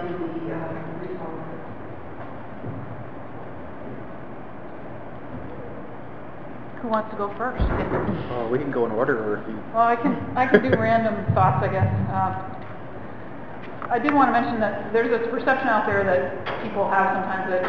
to the resources. Who wants to go first? We can go in order, or if you... Well, I can do random thoughts, I guess. I did want to mention that there's this perception out there that people have sometimes that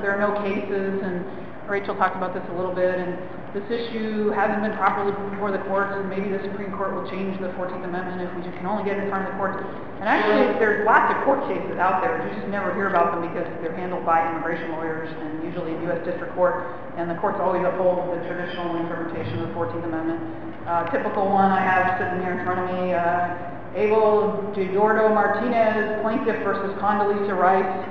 there are no cases, and Rachel talked about this a little bit, and this issue hasn't been properly put before the courts, and maybe the Supreme Court will change the 14th Amendment if we just can only get it in front of the courts. And actually, there's lots of court cases out there. You just never hear about them because they're handled by immigration lawyers and usually in U.S. District Court, and the courts always uphold the traditional interpretation of the 14th Amendment. Typical one I have sitting here in front of me, Abel Giordano Martinez, plaintiff versus Condoleezza Rice.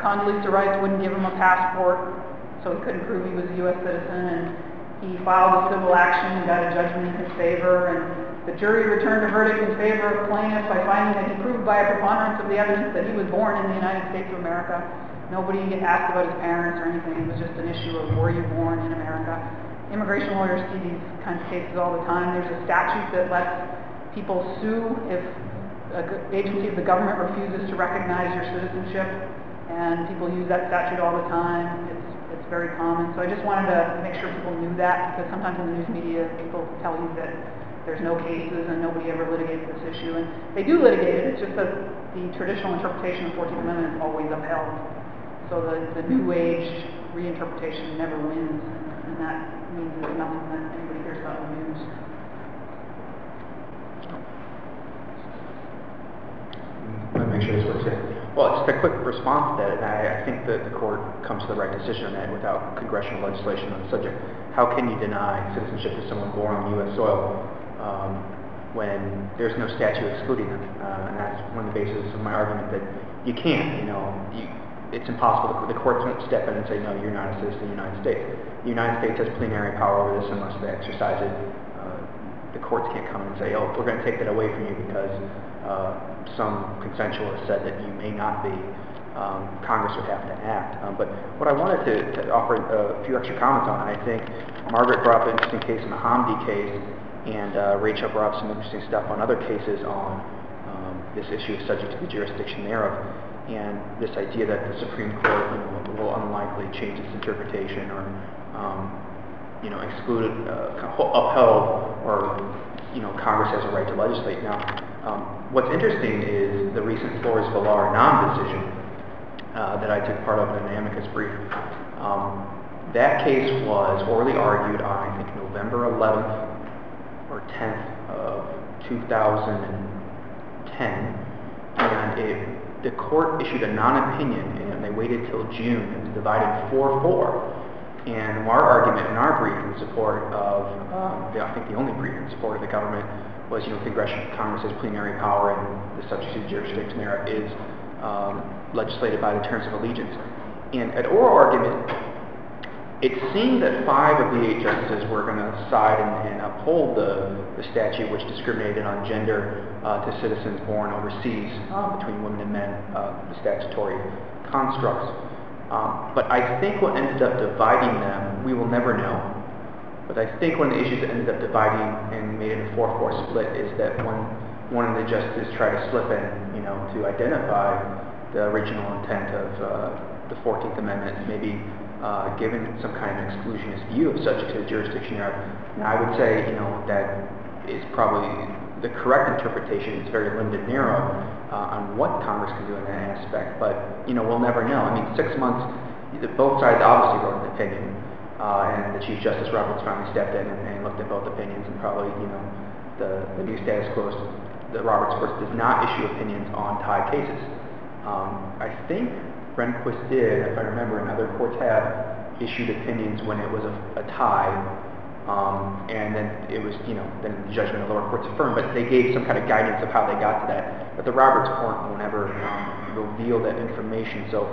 Condoleezza Rice wouldn't give him a passport, so he couldn't prove he was a U.S. citizen, and he filed a civil action and got a judgment in his favor, and the jury returned a verdict in favor of plaintiff by finding that he proved by a preponderance of the evidence that he was born in the United States of America. Nobody asked about his parents or anything. It was just an issue of were you born in America. Immigration lawyers see these kinds of cases all the time. There's a statute that lets people sue if an agency of the government refuses to recognize your citizenship, and people use that statute all the time. It's very common. So I just wanted to make sure people knew that, because sometimes in the news media people tell you that there's no cases and nobody ever litigated this issue. And they do litigate it, it's just that the traditional interpretation of the 14th Amendment is always upheld. So the new age reinterpretation never wins, and that means it's nothing that anybody hears about in the news. Let me make sure this works here. Well, just a quick response to that, and I think that the court comes to the right decision on that without congressional legislation on the subject. How can you deny citizenship to someone born on U.S. soil when there's no statute excluding them? And that's one of the bases of my argument that you can't. It's impossible. The courts won't step in and say, no, you're not a citizen of the United States. The United States has plenary power over this unless they exercise it. The courts can't come and say, oh, we're going to take that away from you because some consensualist said that you may not be. Congress would have to act. But what I wanted to offer a few extra comments on, I think Margaret brought up an interesting case in the Hamdi case, and Rachel brought up some interesting stuff on other cases on this issue of subject to the jurisdiction thereof, and this idea that the Supreme Court will unlikely change its interpretation or exclude, upheld, or Congress has a right to legislate. Now, what's interesting is the recent Flores-Villar non-decision that I took part of in an amicus brief. That case was orally argued on, I think, November 11th or 10th of 2010, and the court issued a non-opinion, and they waited till June. It was divided 4-4. And our argument in our brief in support of, I think the only brief in support of the government was, Congress has plenary power and the subject to jurisdiction thereof is legislated by the terms of allegiance. And at oral argument, it seemed that 5 of the 8 justices were going to side and uphold the statute which discriminated on gender to citizens born overseas between women and men, the statutory constructs. But I think what ended up dividing them, we will never know. But I think one of the issues that ended up dividing and made it a 4-4 split is that one of the justices tried to slip in, to identify the original intent of the 14th Amendment, maybe given some kind of exclusionist view of subject to the jurisdiction thereof. And I would say, that is probably the correct interpretation. It's very limited, narrow on what Congress can do in that aspect. But we'll never know. I mean, 6 months. Both sides obviously wrote an opinion, and the Chief Justice Roberts finally stepped in and looked at both opinions, and probably the new status quo, the Roberts Court does not issue opinions on tie cases. I think Rehnquist did, if I remember, and other courts have issued opinions when it was a tie, and then it was, then the judgment of the lower courts affirmed, but they gave some kind of guidance of how they got to that. But the Roberts Court won't ever reveal that information. So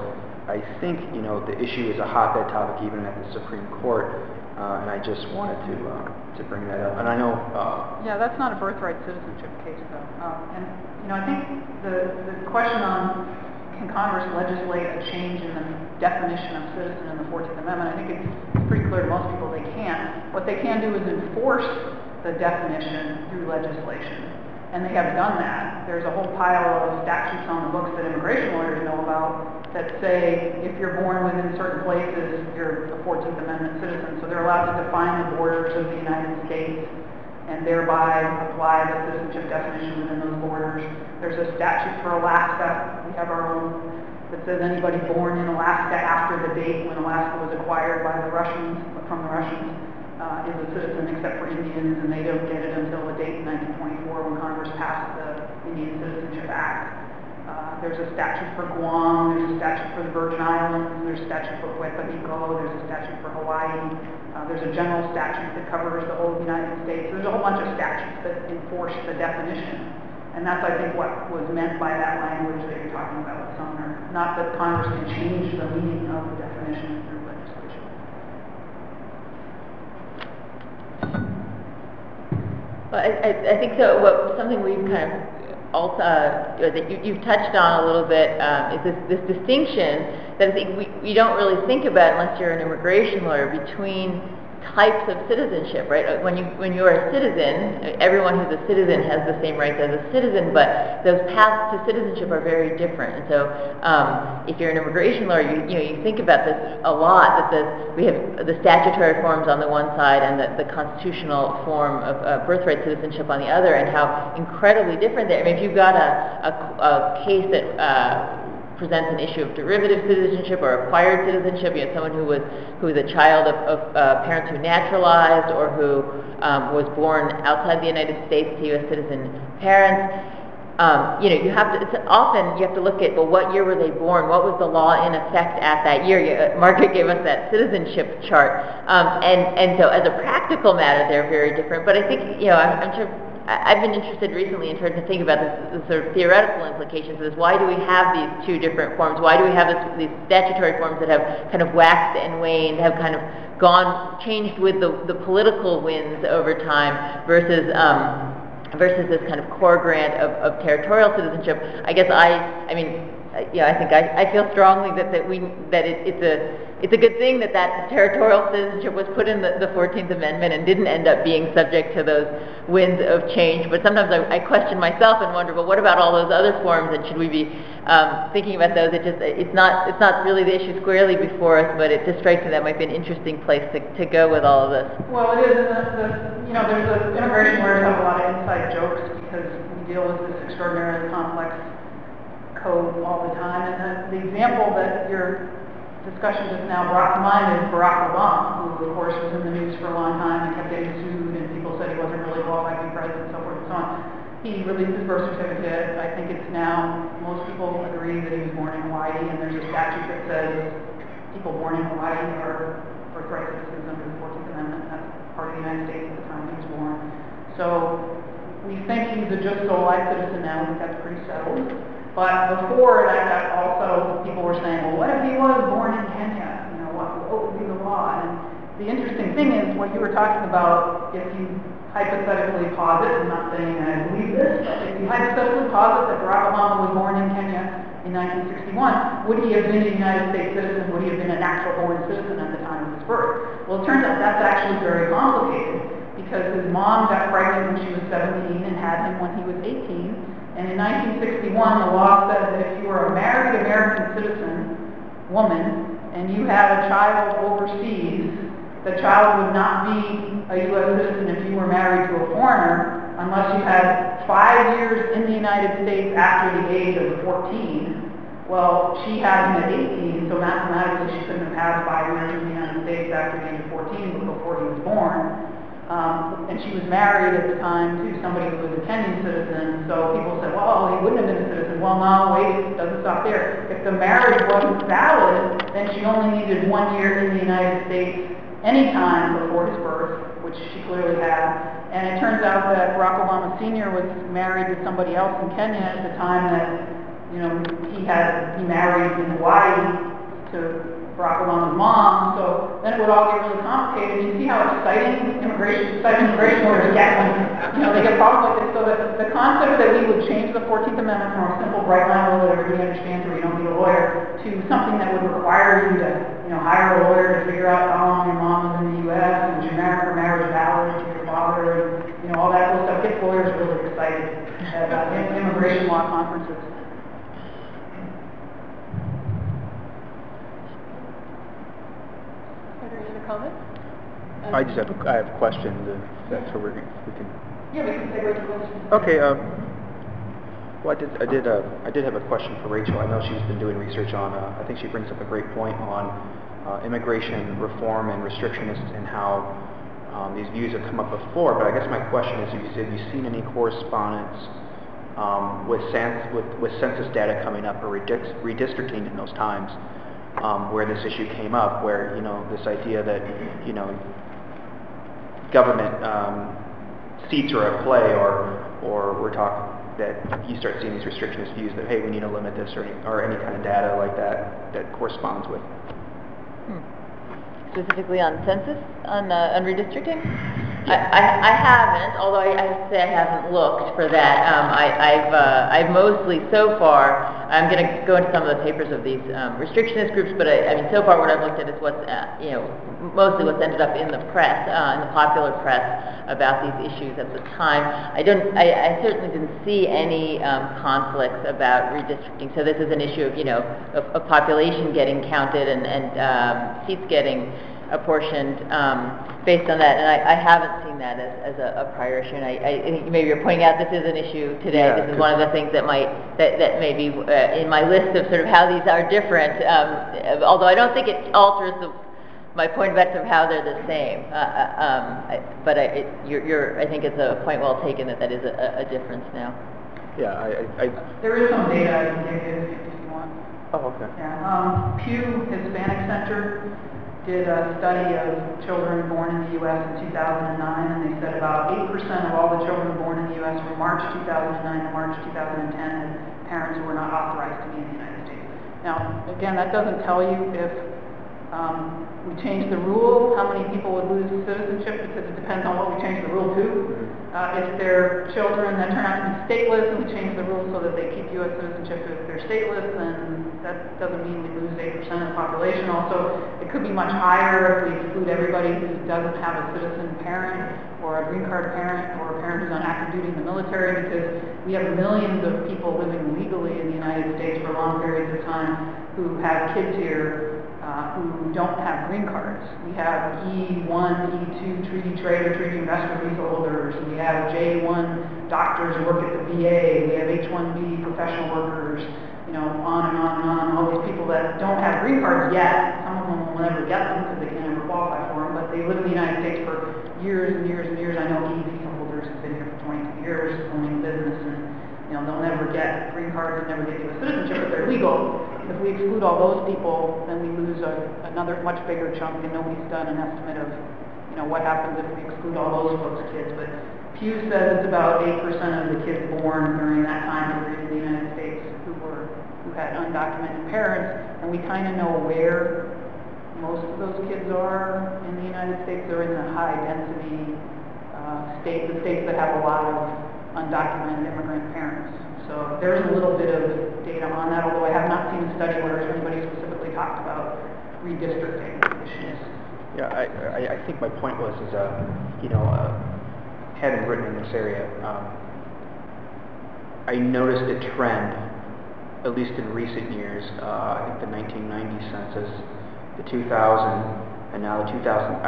I think, the issue is a hotbed topic even at the Supreme Court, and I just wanted to bring that up. And I know... yeah, that's not a birthright citizenship case, though. And, I think the question on can Congress legislate a change in the definition of citizen in the 14th Amendment, I think it's pretty clear to most people they can't. What they can do is enforce the definition through legislation. and they have done that. There's a whole pile of statutes on the books that immigration lawyers know about that say if you're born within certain places, you're a 14th Amendment citizen. So they're allowed to define the borders of the United States and thereby apply the citizenship definition within those borders. There's a statute for Alaska. We have our own that says anybody born in Alaska after the date when Alaska was acquired by the Russians, from the Russians, is a citizen except for Indians, and they don't get it until a date in 1924 when Congress passed the Indian Citizenship Act. There's a statute for Guam, there's a statute for the Virgin Islands, there's a statute for Puerto Rico, there's a statute for Hawaii, there's a general statute that covers the whole United States. There's a whole bunch of statutes that enforce the definition. And that's, I think, what was meant by that language that you're talking about with Sumner. Not that Congress can change the meaning of the definition through legislation. Well, I think so. Something we've kind of also that you've touched on a little bit is this distinction that I think we don't really think about unless you're an immigration lawyer between types of citizenship, right? When you are a citizen, everyone who's a citizen has the same rights as a citizen, but those paths to citizenship are very different. And so, if you're an immigration lawyer, you think about this a lot. That we have the statutory forms on the one side and the constitutional form of birthright citizenship on the other, and how incredibly different they are. I mean, if you've got a case that presents an issue of derivative citizenship or acquired citizenship, someone who was a child of parents who naturalized or who was born outside the United States to U.S. citizen parents. You have to look at, well, what year were they born? What was the law in effect at that year? Margaret gave us that citizenship chart, and so as a practical matter, they're very different. But I think I'm sure. I've been interested recently in trying to think about the sort of theoretical implications of this. Why do we have these two different forms? Why do we have these statutory forms that have kind of waxed and waned, have kind of changed with the political winds over time versus this kind of core grant of territorial citizenship? I guess I think I feel strongly that it's a good thing that territorial citizenship was put in the 14th Amendment and didn't end up being subject to those winds of change. But sometimes I question myself and wonder, well, what about all those other forms, and should we be thinking about those? It's not really the issue squarely before us, but it just strikes me that might be an interesting place to go with all of this. Well, it is. There's immigration lawyers have a lot of inside jokes because we deal with this extraordinarily complex code all the time. And the example that your discussion just now brought to mind is Barack Obama, who, of course, was in the news for a long time and kept getting sued, and people said he wasn't really qualified to be president, and so forth and so on. He released his birth certificate. I think it's now, most people agree that he was born in Hawaii, and there's a statute that says people born in Hawaii are birthright citizens under the 14th Amendment. That's part of the United States at the time he was born. So we think he's a just so life citizen now. I think that's pretty settled. But before that, also people were saying, well, what if he was born in Kenya? What would be the law? And the interesting thing is, what you were talking about, if you hypothetically posit, I'm not saying I believe this, but if you hypothetically posit that Barack Obama was born in Kenya in 1961, would he have been a United States citizen? Would he have been a natural born citizen at the time of his birth? Well, it turns out that's actually very complicated, because his mom got pregnant when she was 17 and had him when he was 18. And in 1961, the law said that if you were a married American citizen woman and you had a child overseas, the child would not be a U.S. citizen if you were married to a foreigner unless you had 5 years in the United States after the age of 14. Well, she had him at 18, so mathematically she couldn't have had 5 years in the United States after the age of 14 before he was born. And she was married at the time to somebody who was a Kenyan citizen, so people said, well, he wouldn't have been a citizen. Well, no, wait, it doesn't stop there. If the marriage wasn't valid, then she only needed 1 year in the United States any time before his birth, which she clearly had. And it turns out that Barack Obama Sr. was married to somebody else in Kenya at the time that, he married in Hawaii to Barack Obama's mom, so then it would all get really complicated. You see how exciting immigration lawyers get when they get problems like this. So the concept that we would change the 14th Amendment from a simple bright line rule that everybody understands where you don't need a lawyer to something that would require you to hire a lawyer to figure out how long your mom was in the U.S. and was your marriage valid to your father and all that sort of stuff gets lawyers really excited. cited at immigration law conferences. Are there any other comments? I have questions, if that's where we can. Yeah, we can segue to questions. Okay, well, I did have a question for Rachel. I know she's been doing research on, I think she brings up a great point on immigration reform and restrictionists and how these views have come up before, but I guess my question is, have you seen any correspondence with census data coming up or redistricting in those times where this issue came up, where, this idea that, government seats are at play, or we're talking that you start seeing these restrictionist views that, hey, we need to limit this, or any kind of data like that corresponds with. Specifically on census, on redistricting? I haven't, although I have to say I haven't looked for that. I've mostly, so far, I'm going to go into some of the papers of these restrictionist groups, but I mean, so far what I've looked at is what's, mostly what's ended up in the press, in the popular press, about these issues at the time. I certainly didn't see any conflicts about redistricting. So this is an issue of population getting counted and seats getting apportioned based on that, and I haven't seen that as a prior issue. And I think maybe you're pointing out this is an issue today. Yeah, this is one of the things that that may be in my list of sort of how these are different. Although I don't think it alters my point about sort of how they're the same. But I think it's a point well taken that is a difference now. Yeah, there is some data I can give you if you want. Oh, okay. Yeah. Pew Hispanic Center did a study of children born in the U.S. in 2009, and they said about 8% of all the children born in the U.S. from March 2009 to March 2010 had parents who were not authorized to be in the United States. Now, again, that doesn't tell you if we change the rule, how many people would lose citizenship, because it depends on what we change the rule to. If they're children that turn out to be stateless and we change the rule so that they keep U.S. citizenship if they're stateless, then that doesn't mean we lose 8% of the population. Also, it could be much higher if we exclude everybody who doesn't have a citizen parent or a green card parent or a parent who's on active duty in the military, because we have millions of people living legally in the United States for long periods of time who have kids here who don't have green cards. We have E1, E2 treaty trader, treaty investor visa holders. We have J1 doctors who work at the VA. We have H1B professional workers, on and on and on. All these people that don't have green cards yet. Some of them will never get them because they can't ever qualify for them, but they live in the United States for years and years and years. I know E visa holders have been here for 22 years owning business, and they'll never get green cards and never get U.S. citizenship, but they're legal. If we exclude all those people, then we lose another much bigger chunk, and nobody's done an estimate of, what happens if we exclude all those folks' kids. But Pew says it's about 8% of the kids born during that time period in the United States who had undocumented parents, and we kind of know where most of those kids are in the United States. They're in the high-density states, the states that have a lot of undocumented immigrant parents. So there's a little bit of data on that, although I have not seen a study where anybody specifically talked about redistricting issues. Yeah, I think my point was, having written in this area, I noticed a trend, at least in recent years, I think the 1990 census, the 2000, and now the 2000,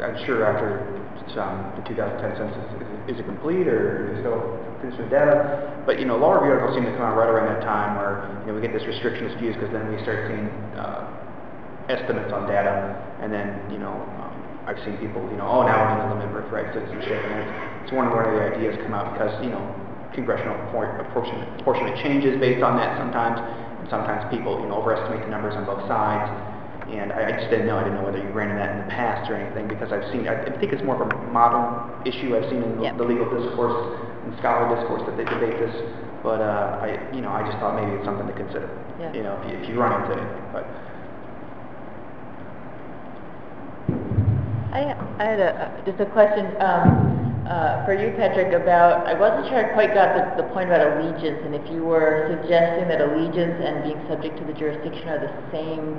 I'm sure after the 2010 census, is it complete or is it still considered data? But law review articles seem to come out right around that time where we get this restrictionist views, because then we start seeing estimates on data, and then I've seen people oh, now we're going to limit birthright citizenship, and it's one of the ideas come out because congressional apportionment changes based on that sometimes, and sometimes people overestimate the numbers on both sides. And I just didn't know. I didn't know whether you ran into that in the past or anything, because I think it's more of a modern issue. I've seen in the legal discourse and scholar discourse that they debate this, but I just thought maybe it's something to consider. Yeah. If you run into it. But I had just a question for you, Patrick, about, I wasn't sure I quite got the point about allegiance, and if you were suggesting that allegiance and being subject to the jurisdiction are the same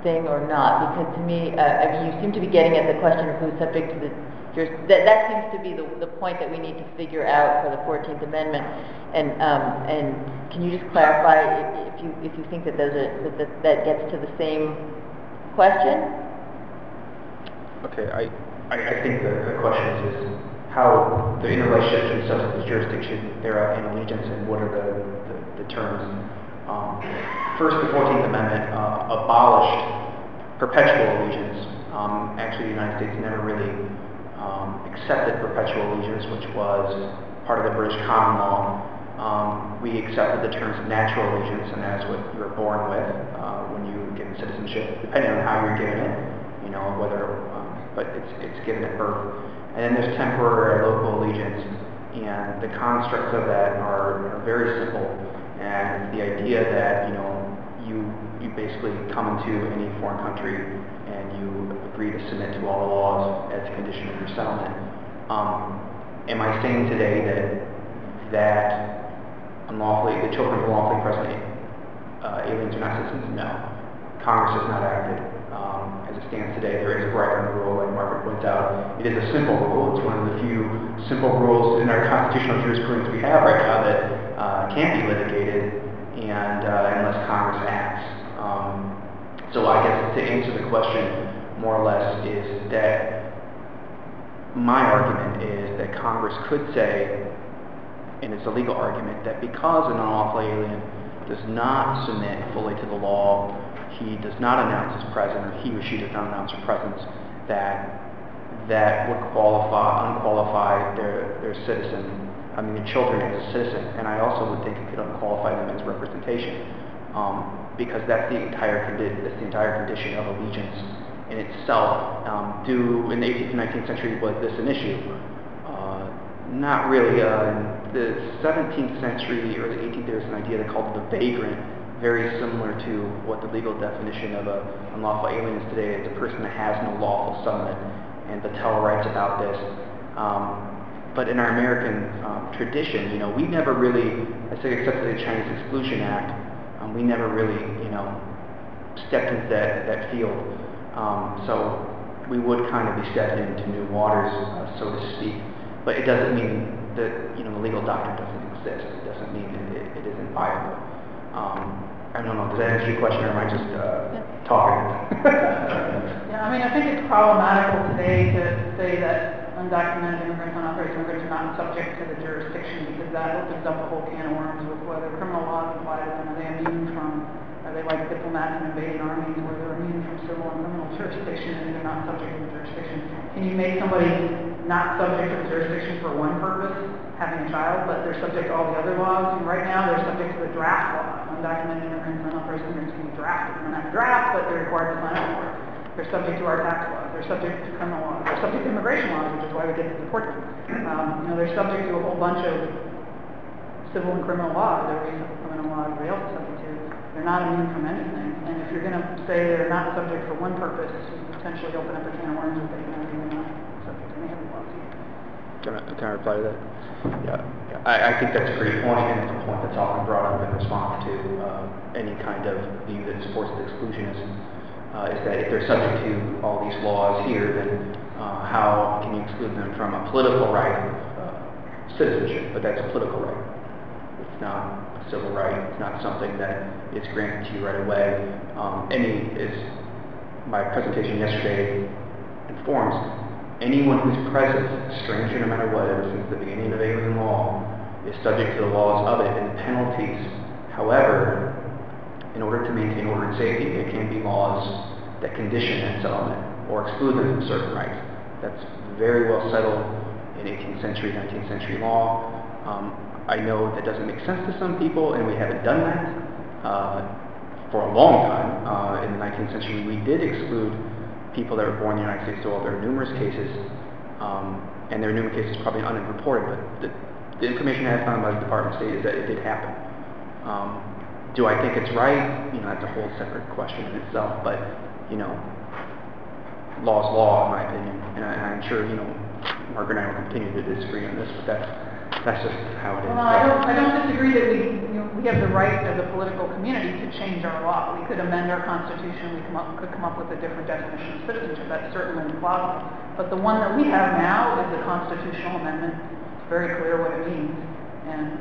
thing or not, because to me, you seem to be getting at the question of who's subject to the that seems to be the point that we need to figure out for the 14th Amendment. And can you just clarify if you think that that gets to the same question? Okay, I think the question is how the interrelationship between substance jurisdiction, thereof, and allegiance, and what are the terms. First, the 14th Amendment abolished perpetual allegiance. Actually, the United States never really accepted perpetual allegiance, which was part of the British common law. We accepted the terms of natural allegiance, and that's what you were born with when you were given citizenship, depending on how you're given it, whether, but it's given at birth. And then there's temporary or local allegiance, and the constructs of that are very simple. And the idea that, you basically come into any foreign country and you agree to submit to all the laws as a condition of your settlement. Am I saying today that the children of unlawfully present aliens are not citizens? No. Congress has not acted. As it stands today, there is a bright-line rule, like Margaret points out. It is a simple rule. It's one of the few simple rules in our constitutional jurisprudence we have right now that can't be litigated and unless Congress acts. So I guess to answer the question more or less is that my argument is that Congress could say, and it's a legal argument, that because an unlawful alien does not submit fully to the law, he does not announce his presence, or he or she does not announce her presence, that would unqualify their citizen, their children as a citizen. And I also would think it could unqualify them as representation, because that's the entire condition of allegiance in itself. In the 18th and 19th century was this an issue? Not really. In the 17th century or the 18th, there was an idea they called the vagrant, very similar to what the legal definition of an unlawful alien is today. It's a person that has no lawful settlement, and Vattel writes about this. But in our American tradition, we never really, except for the Chinese Exclusion Act, we never really, stepped into that field. So we would kind of be stepping into new waters, so to speak. But it doesn't mean that the legal doctrine doesn't exist. It doesn't mean it isn't viable. I don't know. Does that answer your question, or am I just talking? Yeah, I think it's problematical today to say that undocumented immigrants, unauthorized immigrants are not subject to the jurisdiction, because that opens up a whole can of worms with whether criminal laws apply to them. Are they immune from? Are they like diplomats and invading armies, where they're immune from civil and criminal jurisdiction and they're not subject to the jurisdiction? Can you make somebody not subject to the jurisdiction for one purpose, having a child, but they're subject to all the other laws? And right now, they're subject to the draft law. Undocumented immigrants, unauthorized immigrants can be drafted. They don't have to draft, but they're required to sign up for it. They're subject to our tax laws. They're subject to criminal laws. They're subject to immigration laws, which is why we get to deport them. They're subject to a whole bunch of civil and criminal laws. Every criminal law everybody else is subject to. They're not immune from anything. And if you're going to say they're not subject for one purpose, you potentially open up a can of worms that they're not subject to any of the laws. Can I reply to that? Yeah. I think that's a great point, and it's a point that's often brought up in response to any kind of view that supports the exclusionism, is that if they're subject to all these laws here, then how can you exclude them from a political right of citizenship? But that's a political right. It's not a civil right. It's not something that is granted to you right away. My presentation yesterday informs, anyone who's present, a stranger no matter what, ever since the beginning of alien law, is subject to the laws of it and penalties. However, in order to maintain order and safety, there can be laws that condition that settlement or exclude them from certain rights. That's very well settled in 18th century, 19th century law. I know that doesn't make sense to some people, and we haven't done that for a long time. In the 19th century, we did exclude people that were born in the United States, so there are numerous cases, and there are numerous cases probably unreported, but the information I have found by the Department of State is that it did happen. Do I think it's right? That's a whole separate question in itself, but, law's law, in my opinion, and I'm sure, Margaret and I will continue to disagree on this, but That's just how it is. Well, I don't disagree that we have the right as a political community to change our law. We could amend our constitution, could come up with a different definition of citizenship. That's certainly plausible. But the one that we have now is a constitutional amendment. It's very clear what it means. And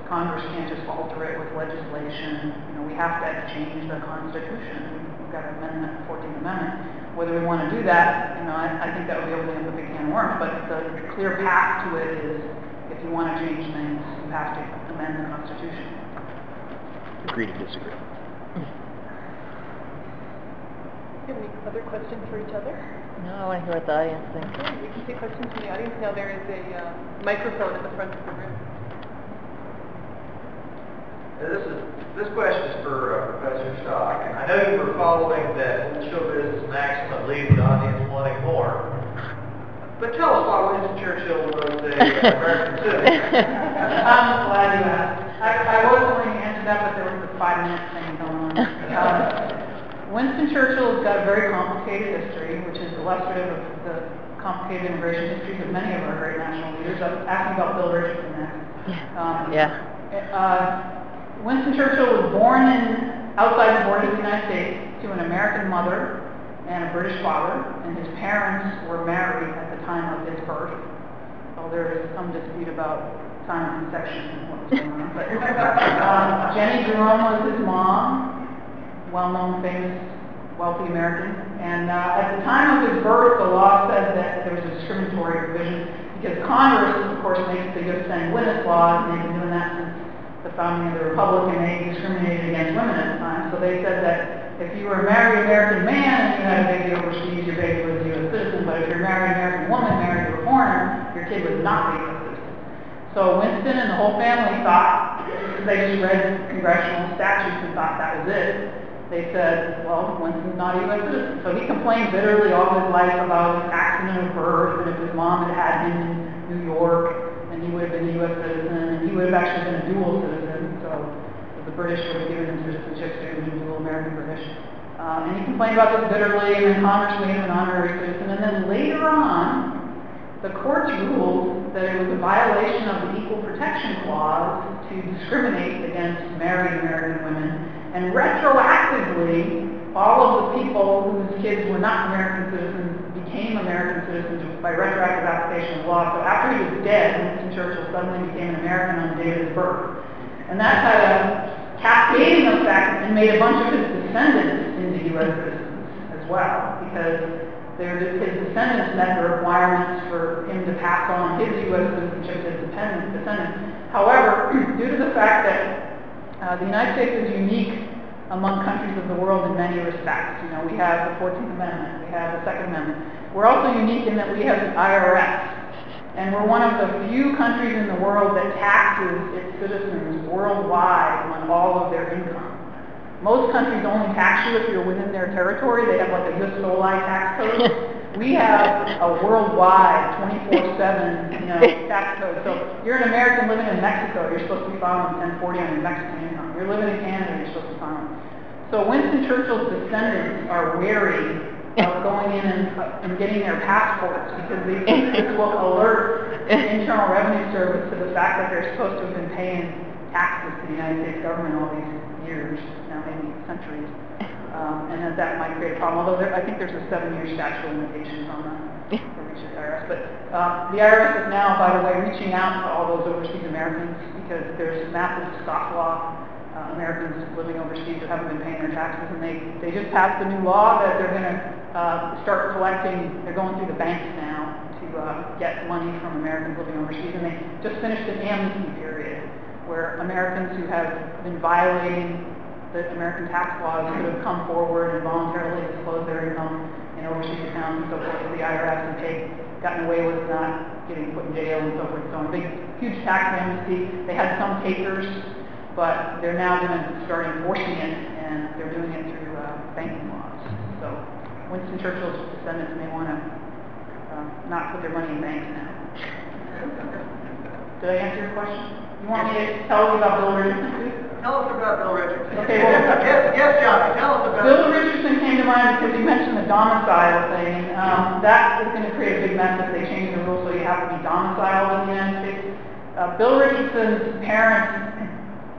Congress can't just alter it with legislation. We have to change the Constitution. We've got to amend the 14th Amendment. Whether we want to do that, I think that would be opening up a big can of worms. But the clear path to it is, if you want to change things, you have to amend the Constitution. Agree to disagree. Any other questions for each other? No, I want to hear what the audience thinks. Okay, we can take questions from the audience. Now there is a microphone at the front of the room. This question is for Professor Stock. And I know you were following that show business maximum, leave the audience wanting more. But tell us why Winston Churchill was an American citizen. I'm glad you asked. I was going to answer that, but there was a 5-minute thing going on. Winston Churchill has got a very complicated history, which is illustrative of the complicated immigration histories of many of our great national leaders. I'm asking about Bill Richardson next. Winston Churchill was born outside the borders of the United States to an American mother and a British father, and his parents were married at the time of his birth. So there is some dispute about time of conception and what was going on. But Jenny Jerome was his mom, well-known, famous, wealthy American. And at the time of his birth, the law said that there was a discriminatory provision because Congress, of course, makes the U.S. Witness laws, and they've been doing that since the founding of the Republic, and they discriminated against women at the time. So they said that if you were a married American man and you had a baby overseas, your baby was a U.S. citizen. But if you're a married American woman married to a foreigner, your kid was not a U.S. citizen. So Winston and the whole family thought, they just read congressional statutes and thought that was it. They said, well, Winston's not a U.S. citizen. So he complained bitterly all his life about his accident of birth, and if his mom had him in New York, and he would have been a U.S. citizen, and he would have actually been a dual citizen. So the British would have given him citizenship, so he would have been dual American-British. And he complained about this bitterly, and then Congress made him an honorary citizen. And then later on, the courts ruled that it was a violation of the Equal Protection Clause to discriminate against married American women. And retroactively, all of the people whose kids were not American citizens became American citizens by retroactive application of law. So after he was dead, Winston Churchill suddenly became an American on the day of his birth. And that had a cascading effect and made a bunch of his descendants into U.S. citizens as well, because his descendants met the requirements for him to pass on his U.S. citizenship to his descendants. However, due to the fact that the United States is unique among countries of the world in many respects. We have the 14th Amendment, we have the Second Amendment. We're also unique in that we have the IRS. And we're one of the few countries in the world that taxes its citizens worldwide on all of their income. Most countries only tax you if you're within their territory. They have like a jus soli tax code. We have a worldwide 24/7 tax code. So you're an American living in Mexico, you're supposed to be filing 1040 on your Mexican income. You're living in Canada, you're supposed to be filing. So Winston Churchill's descendants are wary of going in and getting their passports because they think this will alert the Internal Revenue Service to the fact that they're supposed to have been paying taxes to the United States government all these years, now maybe centuries, and that might create a problem. Although I think there's a 7-year statute of limitations on the IRS. But the IRS is now, by the way, reaching out to all those overseas Americans because there's massive scofflaw Americans living overseas who haven't been paying their taxes, and they just passed a new law that they're going to start collecting. They're going through the banks now to get money from Americans living overseas, and they just finished an amnesty period where Americans who have been violating the American tax laws could have come forward and voluntarily disclosed their income in overseas accounts and so forth to the IRS, and gotten away with not getting put in jail and so forth. So a big, huge tax amnesty. They had some takers, but they're now going to start enforcing it, and they're doing it through banking laws. So Winston Churchill's descendants may want to not put their money in banks now. Did I answer your question? You want me to tell you about Bill Richardson too? Tell us about Bill Richardson. Okay, well, yes, Johnny, tell us about Bill Richardson came to mind because you mentioned the domicile thing. That is going to create a big mess if they change the rules so you have to be domiciled in the United States. Bill Richardson's parents,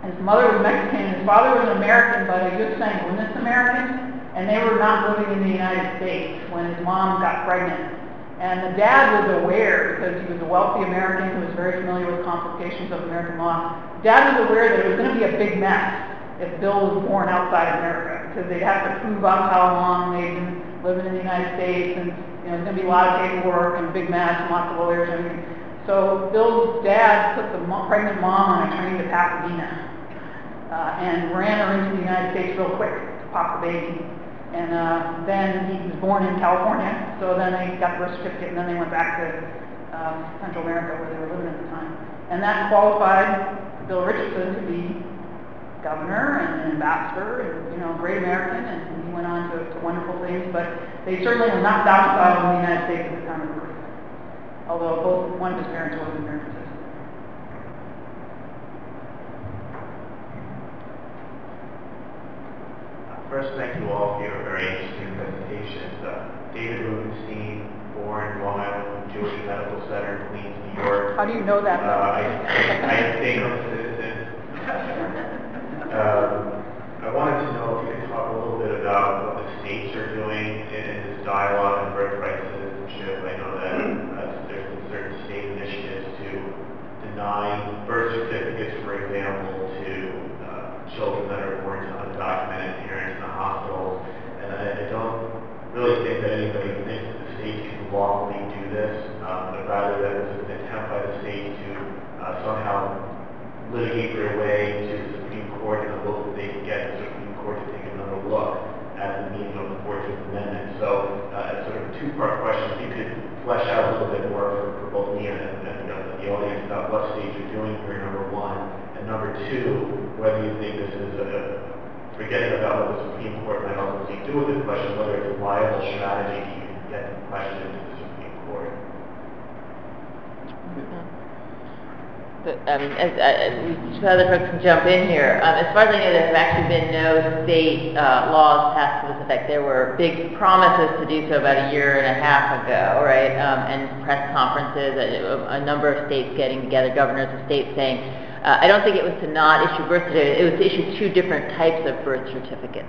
his mother was Mexican, his father was an American, but a U.S. sanguineous American, and they were not living in the United States when his mom got pregnant. And the dad was aware, because he was a wealthy American who was very familiar with complications of American law. Dad was aware that it was going to be a big mess if Bill was born outside America, because they'd have to prove up how long they'd been living in the United States, and there's going to be a lot of paperwork and a big mess and lots of lawyers and everything. So Bill's dad put the pregnant mom on a train to Pasadena and ran her into the United States real quick to pop the baby. And then he was born in California, so then they got the birth certificate, and then they went back to Central America where they were living at the time. And that qualified Bill Richardson to be governor and an ambassador, and a great American, and he went on to wonderful things, but they certainly were not domiciled in the United States at the time of the birth. Although one of his parents was an American citizen. First, thank you all for your very interesting presentations. David Rubenstein, born in Long Island, Jewish Medical Center, Queens, New York. How do you know that? I am being a citizen. I wanted to know if you could talk a little bit about what the states are doing in this dialogue on birthright citizenship. I know that there's been certain state initiatives to deny birth certificates, for example, to children that are born to undocumented parents in the hospital. And I don't really think that anybody thinks that the states can lawfully do this, but rather that this is an attempt by the state to somehow litigate their way to the Supreme Court in the hope that they can get the Supreme Court to take another look at the meaning of the 14th Amendment. So it's sort of a two-part question. If you could flesh out a little bit more for both me and the audience about what states are doing here, number one, and number two, whether you think this is forgetting about what the Supreme Court might ultimately do with this question, whether it's a viable strategy to even get the question into the Supreme Court. Other folks can jump in here. As far as I know, there have actually been no state laws passed to this effect. There were big promises to do so about a year and a half ago, right? And press conferences, a number of states getting together, governors of states saying, I don't think it was to not issue birth certificates, it was to issue two different types of birth certificates,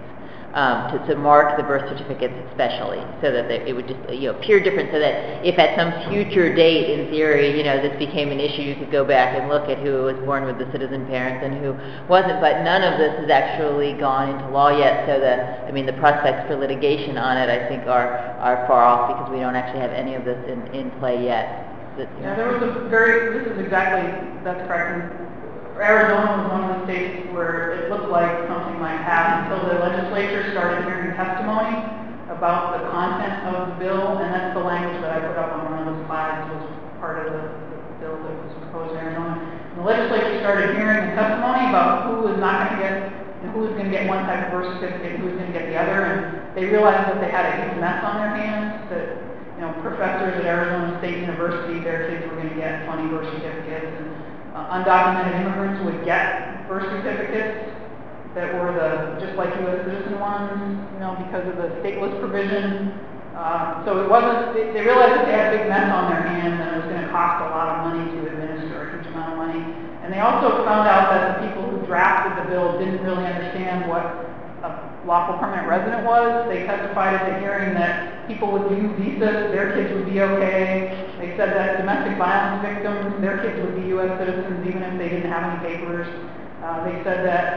to mark the birth certificates especially, so that it would just appear different, so that if at some future date, in theory, this became an issue, you could go back and look at who was born with the citizen parents and who wasn't. But none of this has actually gone into law yet, so the prospects for litigation on it, I think, are far off, because we don't actually have any of this in play yet. Yeah, there was that's correct. Arizona was one of the states where it looked like something might happen until the legislature started hearing testimony about the content of the bill, and that's the language that I put up on one of those slides, was part of the bill that was proposed in Arizona. And the legislature started hearing the testimony about who was not going to get, and who was going to get one type of birth certificate and who was going to get the other, and they realized that they had a huge mess on their hands, that professors at Arizona State University, their kids were going to get 20 birth certificates, and undocumented immigrants would get birth certificates that were just like U.S. citizen ones, because of the stateless provision. So it wasn't, they realized that they had a big mess on their hands, and it was going to cost a lot of money to administer, a huge amount of money. And they also found out that the people who drafted the bill didn't really understand what a lawful permanent resident was. They testified at the hearing that people with U visas, their kids would be okay. They said that domestic violence victims, their kids would be U.S. citizens even if they didn't have any papers. They said that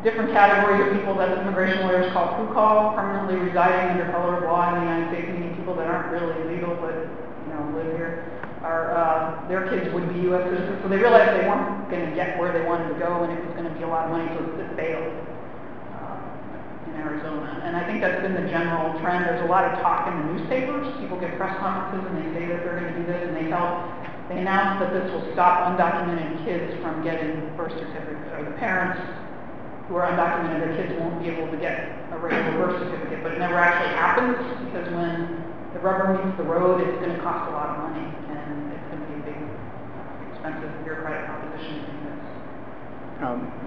different categories of people that immigration lawyers call PUCAL, permanently residing under color of law in the United States, meaning people that aren't really legal but live here, their kids would be U.S. citizens. So they realized they weren't going to get where they wanted to go, and it was going to be a lot of money, so it failed in Arizona. And I think that's been the general trend. There's a lot of talk in the newspapers. People get press conferences and they say that they're going to do this, and they announce that this will stop undocumented kids from getting birth certificates, or the parents who are undocumented, their kids won't be able to get a regular birth certificate. But it never actually happens, because when the rubber meets the road, it's going to cost a lot of money, and it's going to be a big, expensive bureaucratic proposition to do this.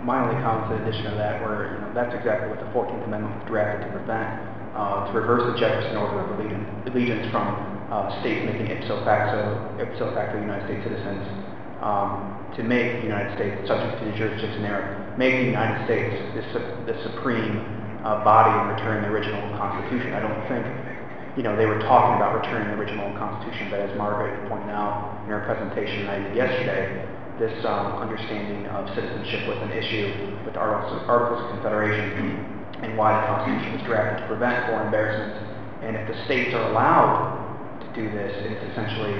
My only comment in addition to that, where that's exactly what the 14th Amendment was drafted to prevent, to reverse the Jefferson order of allegiance from states making ipso facto United States citizens to make the United States subject to the jurisdiction there, make the United States the supreme body in returning the original Constitution. I don't think, they were talking about returning the original Constitution, but as Margaret pointed out in her presentation I did yesterday, this understanding of citizenship was an issue with the Articles of Confederation and why the Constitution was drafted to prevent foreign embarrassments. And if the states are allowed to do this, it's essentially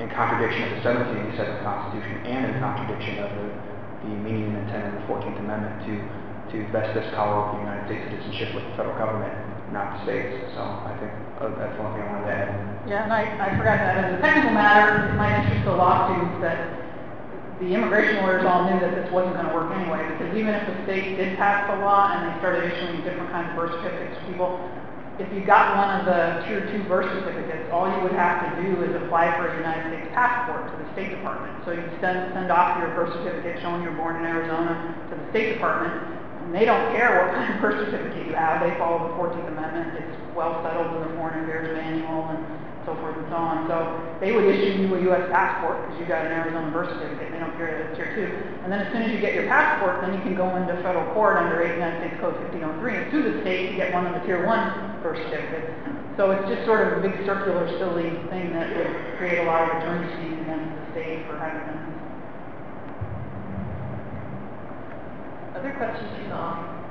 in contradiction of the 1787 Constitution and in contradiction of the meaning and intent of the 14th Amendment to vest this power of the United States citizenship with the federal government, not the states. So I think that's one thing I wanted to add. Yeah, and I forgot that as a technical matter, it might interest the law students that the immigration lawyers all knew that this wasn't going to work anyway, because even if the state did pass the law and they started issuing different kinds of birth certificates to people, if you got one of the Tier 2 birth certificates, all you would have to do is apply for a United States passport to the State Department. So you send off your birth certificate showing you're born in Arizona to the State Department, and they don't care what kind of birth certificate you have. They follow the 14th Amendment. It's well settled in the Foreign Affairs Manual and so forth and so on. So they would issue you a U.S. passport because you got an Arizona birth certificate. They don't care that it's Tier 2. And then as soon as you get your passport, then you can go into federal court under 8 United States Code 1503 and sue the state to get one of the Tier 1 birth certificates. So it's just sort of a big circular, silly thing that would create a lot of attorney's fees against the state for having them. Other questions from the audience?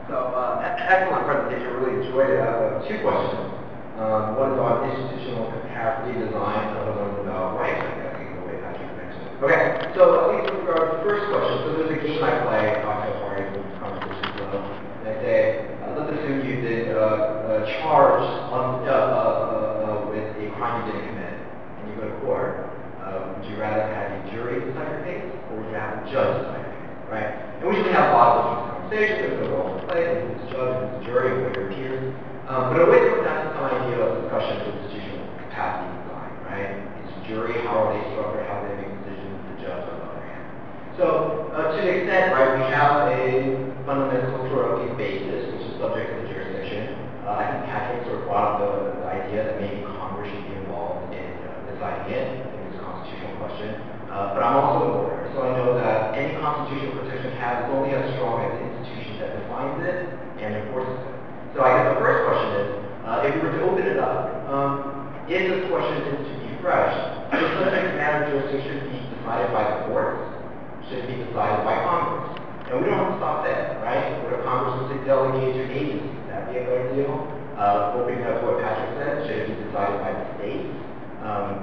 So, excellent presentation, really enjoyed it. I have two questions. One is on institutional capacity design, and the other one is about rights, I guess, the way Patrick mentioned. Okay, so at least with regard to the first question, so there's a game I play, cocktail parties and conversations, and I say, let's assume you've been charged with a crime you didn't commit, and you go to court. Would you rather have a jury decide your case, or would you have a judge decide your case, right? And we usually have a lot of those conversations, there's no role to play, who's the judge, who's the jury, who are your peers. But it always comes down to some idea of discussion of institutional capacity design, right? It's jury, how are they structured, how do they make decisions, the judge on the other hand. So, to the extent, right, we have a fundamental plurality basis, which is subject to the jurisdiction. I think Patrick sort of brought up the idea that maybe Congress should be involved in deciding it. I think it's a constitutional question. But I'm also a lawyer, so I know that any constitutional protection has is only as strong as the institution that defines it and enforces it. So I guess the first question is, if we were to open it up, if this question is to be fresh, should subject matter jurisdiction be decided by the courts? Should it be decided by Congress? And we don't have to stop there, right? What if Congress was to delegate to agencies? Would that be a better deal? Opening up what Patrick said, should it be decided by the states?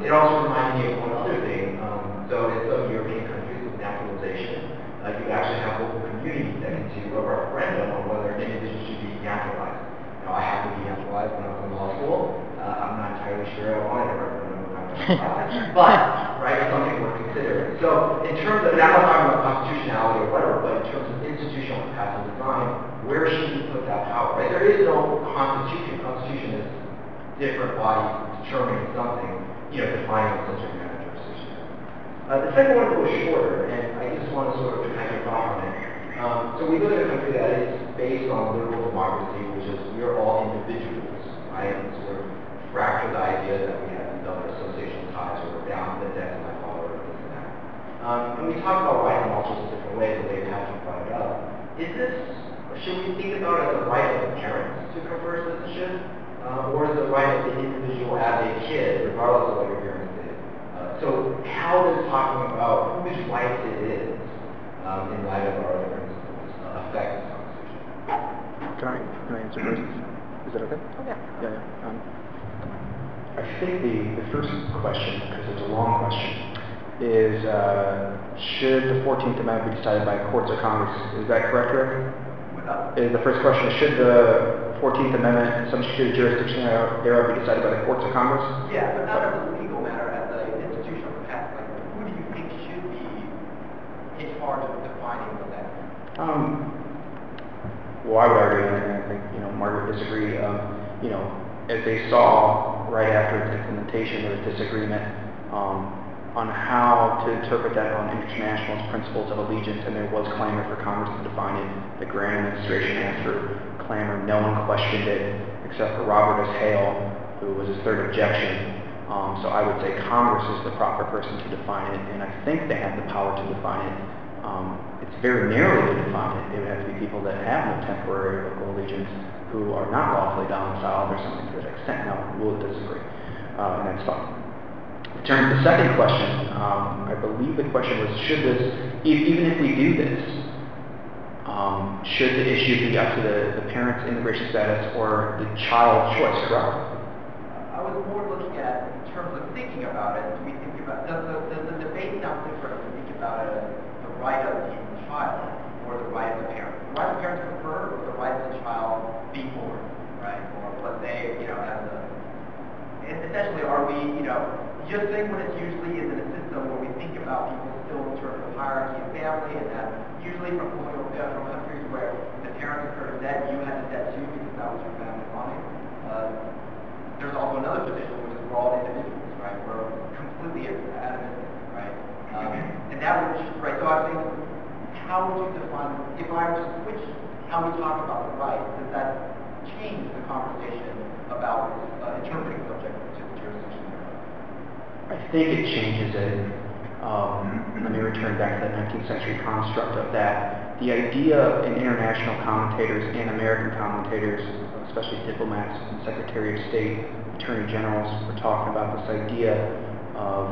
It also reminds me of one other thing. So in some European countries with naturalization, you actually have local communities that can do a referendum on whether an individual should be naturalized. Now, I happened to be naturalized when I was in law school. I'm not entirely sure I wanted a referendum when I was naturalized, but, right, it's something worth considering. So in terms of, and I'm not talking about constitutionality or whatever, but in terms of institutional capacity design, where should we put that power, right? There is no constitution. Constitution is different bodies determining something, defining subject matter jurisdiction. The second one is a little shorter, and I just want to sort of connect your thought on it. So we live in a country that is based on liberal democracy, which is we are all individuals, right? And sort of fracture the idea that we have these other associational ties or we're down the deck of my father or this and that. And we talk about rights in all sorts of different ways, the way Patrick brought it up. Should we think about it as a right of the parents to confer citizenship? Or is it the right of the individual as a kid, regardless of what your parents did? So how does talking about whose rights it is in light of our other principles affect this conversation? Can I answer first? Is that okay? Okay. Yeah. I think the first question, because it's a long question, is should the 14th Amendment be decided by courts or Congress? Is that correct, Rick? The first question is, should the 14th Amendment, subject to the jurisdiction thereof, be decided by the courts or Congress? Yeah, but not as a legal matter, as an institutional capacity. Like, who do you think should be in charge of defining that? Well, I would argue, and I think Margaret disagreed. As they saw right after its implementation, there was disagreement on how to interpret that on internationalist principles of allegiance, and there was clamor for Congress to define it. The Grant administration asked for clamor, no one questioned it, except for Robert S. Hale, who was his third objection. So I would say Congress is the proper person to define it, and I think they have the power to define it. It's very narrowly defined. It would have to be people that have no temporary local allegiance, who are not lawfully domiciled or something to that extent. Now, we'll disagree, and that's fine. In terms of the second question, I believe the question was, should this, even if we do this, should the issue be up to the parent's immigration status or the child's choice, correct? I was more looking at, in terms of thinking about it, do we think about, does the debate sound different if we think about it as the right of the child or the right of the parent? The right of the parent to prefer or the right of the child being born, right? Or what they, have the, and essentially are we, just saying what it's usually is in a system where we think about people still in terms of hierarchy of family, and that usually from countries where the parents incurred debt, you had the debt too because that was your family money. There's also another position which is we're all individuals, right? We're completely adamant, right? And that would, right? So I think, how would you define, if I were to switch how we talk about the right, does that change the conversation about interpreting subject to the jurisdiction? I think it changes it. Let me return back to the 19th century construct of that. The idea in international commentators and American commentators, especially diplomats and Secretary of State, Attorney Generals, were talking about this idea of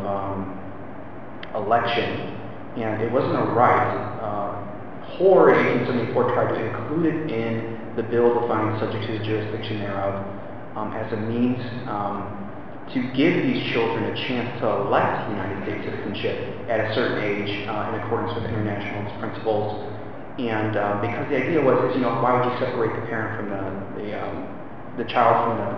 election. And it wasn't a right. Hoare in 1874 tried to include it in the bill defining subject to the jurisdiction thereof as a means to give these children a chance to elect United States citizenship at a certain age in accordance with international principles. And because the idea was, why would you separate the parent from the child from the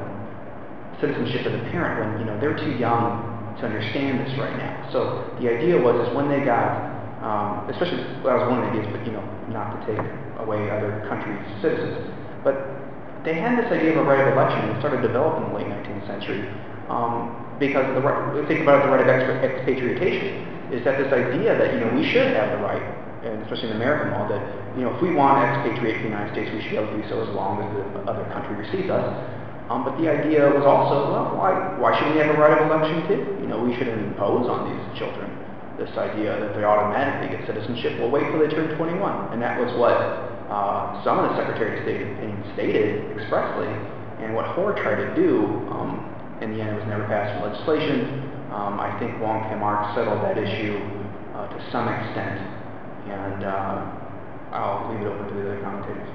citizenship of the parent when, they're too young to understand this right now. So the idea was when they got, especially, that was one of the ideas, but, not to take away other countries' citizens. But they had this idea of a right of election and started developing in the late 19th century. Because of the right, think about it, the right of expatriation is that this idea that we should have the right, and especially in American law, that if we want to expatriate from the United States, we should be able to do so as long as the other country receives us. But the idea was also, well, why should we have a right of election too? We shouldn't impose on these children this idea that they automatically get citizenship. Well, wait till they turn 21, and that was what some of the Secretary of State opinions stated expressly, and what Hoare tried to do. In the end, it was never passed in legislation. I think Wong Kim Ark settled that issue to some extent, and I'll leave it open to the other commentators.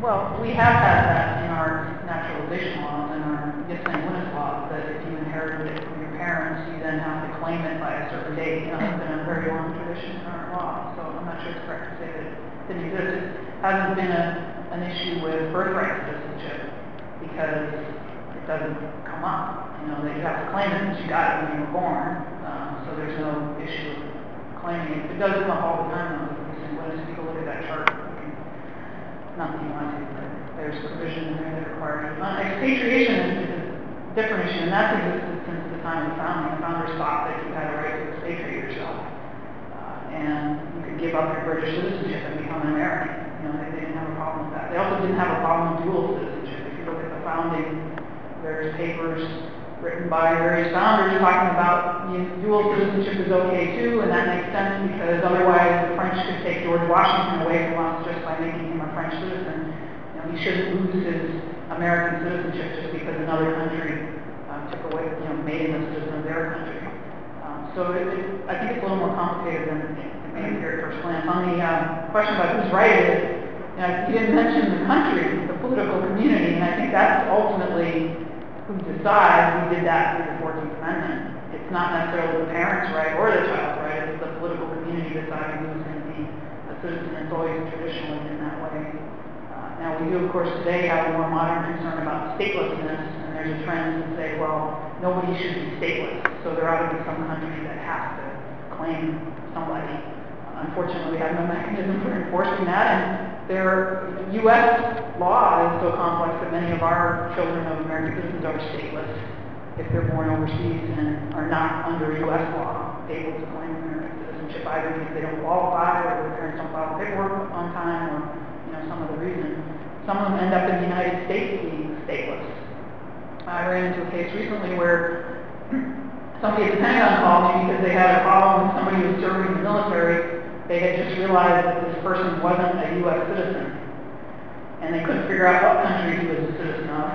Well, we have had that in our naturalization laws and our Gissing-Winnis laws, that if you inherited it from your parents, you then have to claim it by a certain date. It's been a very long tradition in our law, so I'm not sure it's correct to say that it didn't exist. It hasn't been an issue with birthright citizenship because it doesn't come up. That you have to claim it since you got it when you were born, so there's no issue of claiming it. It does come up all the time, though. When you look at that chart, not that you want to, but there's provision in there that requires it. Expatriation is a different issue, and that's existed since the time of the founding. The founders thought that you had a right to expatriate yourself, and you could give up your British citizenship and become an American. They didn't have a problem with that. They also didn't have a problem with dual citizenship. If you look at the founding, there's papers written by various founders talking about dual citizenship is okay too, and that makes sense because otherwise the French could take George Washington away from us just by making him a French citizen. He shouldn't lose his American citizenship just because another country took away, made him a citizen of their country. So I think it's a little more complicated than it may appear at first glance. On the question about whose right it is, you didn't mention the country, the political community, and I think that's ultimately who decides. We did that through the 14th Amendment. It's not necessarily the parents' right or the child's right. It's the political community deciding who's going to be a citizen. It's always traditionally been that way. Now, we do, of course, today have a more modern concern about statelessness, and there's a trend to say, well, nobody should be stateless, so there ought to be some country that has to claim somebody. Unfortunately, we have no mechanism for enforcing that, and their U.S. law is so complex that many of our children of American citizens are stateless if they're born overseas and are not under U.S. law able to claim American citizenship, either because they don't qualify or their parents don't file paperwork on time or some other reason. Some of them end up in the United States being stateless. I ran into a case recently where somebody at the Pentagon called me because they had a problem with somebody who was serving in the military. They had just realized that this person wasn't a U.S. citizen, and they couldn't figure out what country he was a citizen of.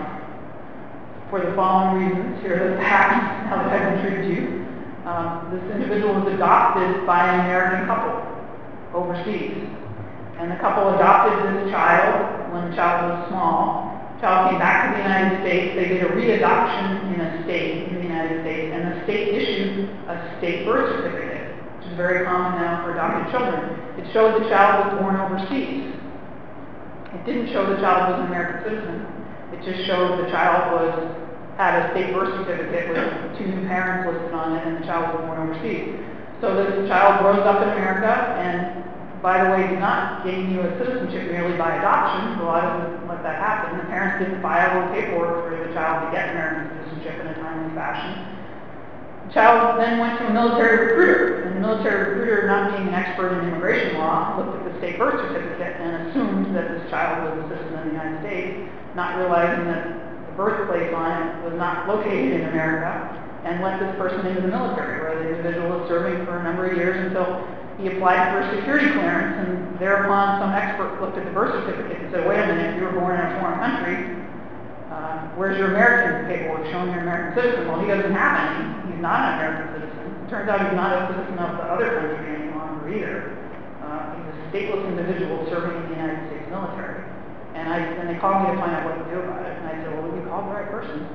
For the following reasons, here are the facts, how the head treated you. This individual was adopted by an American couple overseas. And the couple adopted this child when the child was small. The child came back to the United States. They did a readoption in a state in the United States, and the state issued a state birth certificate, which is very common now for adopted children. It showed the child was born overseas. It didn't show the child was an American citizen. It just showed the child had a state birth certificate with 2 new parents listed on it, and the child was born overseas. So this child grows up in America, and by the way, did not gain U.S. citizenship merely by adoption. A lot doesn't let that happen. The parents didn't file paperwork for the child to get American citizenship in a timely fashion. The child then went to a military recruiter, and the military recruiter, not being an expert in immigration law, looked at the state birth certificate and assumed that this child was a citizen of the United States, not realizing that the birthplace on it was not located in America, and let this person into the military, where the individual was serving for a number of years until he applied for a security clearance, and thereupon some expert looked at the birth certificate and said, wait a minute, you were born in a foreign country. Where's your American paperwork showing you're an American citizen? Well, he doesn't have any. He's not an American citizen. It turns out he's not a citizen of the other country any longer either. He's a stateless individual serving in the United States military. And they called me to find out what to do about it. And I said, well, we called the right person.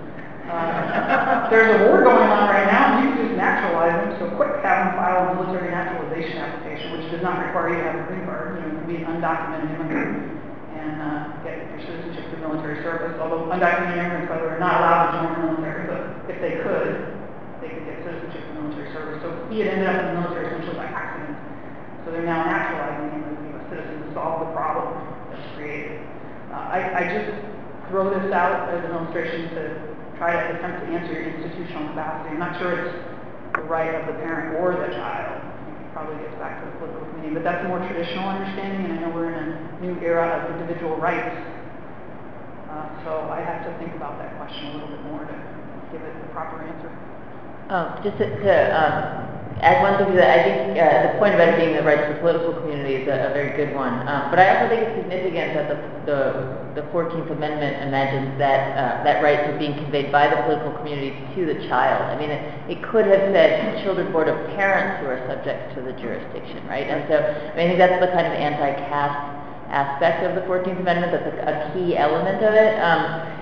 There's a war going on right now, and you can just naturalize them, so quick, have them file a military naturalization application, which does not require you to have a green card. You can be an undocumented immigrant and get your citizenship through military service, although undocumented immigrants, by the way, are not allowed to join the military, but if they could get citizenship through military service. So he had ended up in the military essentially by accident. So they're now naturalizing him as a U.S. citizen to solve the problem that's created. I just throw this out as an illustration to try to attempt to answer your institutional capacity. I'm not sure it's the right of the parent or the child. It probably gets back to the political community, but that's a more traditional understanding, and I know we're in a new era of individual rights. So I have to think about that question a little bit more to give it the proper answer. Just to add one thing to that, I think the point about it being the rights of the political community is a very good one. But I also think it's significant that the 14th Amendment imagines that right is being conveyed by the political community to the child. I mean, it could have said children born of parents who are subject to the jurisdiction, right? And so I think that's the kind of anti-caste aspect of the 14th Amendment that's a key element of it.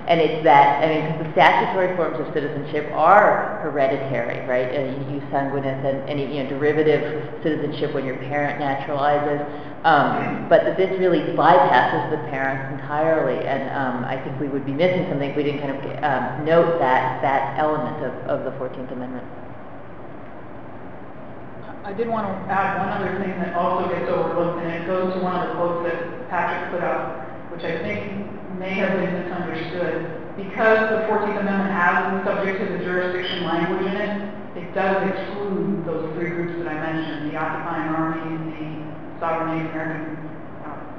And it's that, because the statutory forms of citizenship are hereditary, right? Jus sanguinis and any derivative citizenship when your parent naturalizes. But that this really bypasses the parents entirely, and I think we would be missing something if we didn't kind of note that element of the 14th Amendment. I did want to add one other thing that also gets overlooked, and it goes to one of the quotes that Patrick put out, which I think may have been misunderstood. Because the 14th Amendment has the subject to the jurisdiction language in it, it does exclude those 3 groups that I mentioned, the occupying army, the sovereign Native American